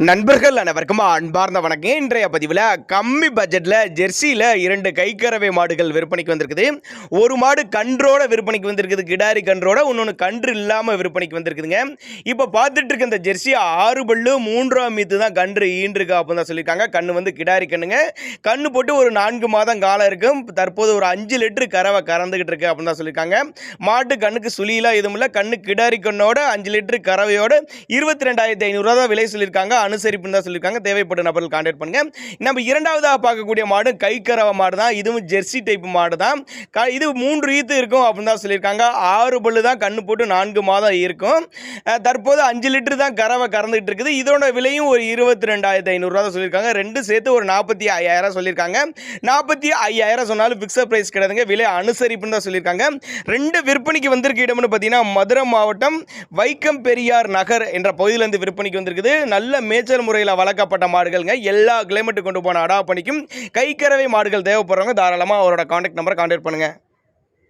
நண்பர்கள் அனைவருக்கும் அன்பார்ந்த வணக்கம். இன்றைய பதிவில் கம்மி பட்ஜெட்டில் ஜெர்சியில் 2 கைக்கறவை மாடுகள் விற்பனைக்கு வந்திருக்குது. ஒரு மாடு கன்றோட விற்பனைக்கு வந்திருக்குது, கிடாரி கன்றோட. இன்னொன்று கன்று இல்லாமல் விற்பனைக்கு வந்திருக்குதுங்க. இப்போ பார்த்துட்டு இருக்க இந்த ஜெர்சி 6 பல்லு 3ஆம் மீத்து தான் கன்று ஈன்றிருக்கு அப்படின்னு தான் சொல்லியிருக்காங்க. கண்ணு வந்து கிடாரி கண்ணுங்க. கண்ணு போட்டு ஒரு 4 மாதம் காலம் இருக்கும். தற்போது ஒரு 5 லிட்டரு கறவை கறந்துகிட்டு இருக்கு அப்படின்னு தான் சொல்லியிருக்காங்க. மாட்டு கண்ணுக்கு சுழியெல்லாம் எதுவும் இல்லை. கண்ணு கிடாரி கண்ணோட 5 லிட்டரு கறவையோட 22,500 தான் விலை சொல்லியிருக்காங்க. அனுசரிப்புன்னு தான் சொல்லியிருக்காங்க. தேவைப்படும் நபர்கள் கான்டாக்ட் பண்ணுங்க. நம்ம இரண்டாவதாக பார்க்கக்கூடிய மாடு கைக்கறவை மாடு தான். இதுவும் ஜெர்சி டைப் மாடு தான். இது 3 ஈத்து இருக்கும் அப்படின்னு தான் சொல்லியிருக்காங்க. 6 பல்லு தான், கண்ணு போட்டு 4 மாதம் இருக்கும். தற்போது 5 லிட்டர் தான் கறவை கறந்துட்டு இருக்குது. இதோட விலையும் ஒரு 22,500 தான் சொல்லியிருக்காங்க. ரெண்டு சேர்த்து ஒரு 45,000 சொல்லியிருக்காங்க. 45,000 சொன்னாலும் பிக்சர் பிரைஸ் கிடையாதுங்க. விலை அனுசரிப்புன்னு தான் சொல்லியிருக்காங்க. 2 விற்பனைக்கு வந்திருக்க இடம்னு பார்த்தீங்கன்னா மதுரை மாவட்டம் வைக்கம் பெரியார் நகர் என்ற பகுதியிலிருந்து விற்பனைக்கு வந்திருக்குது. நல்ல மேய்ச்சல் முறையில் வளர்க்கப்பட்ட மாடுகள்ங்க. எல்லா கிளைமேட்டு கொண்டு போன அடா பணிக்கும் கைக்கறவை மாடுகள் தேவைப்படுறவங்க தாராளமாக அவரோட கான்டாக்ட் நம்பரை கான்டாக்ட் பண்ணுங்க.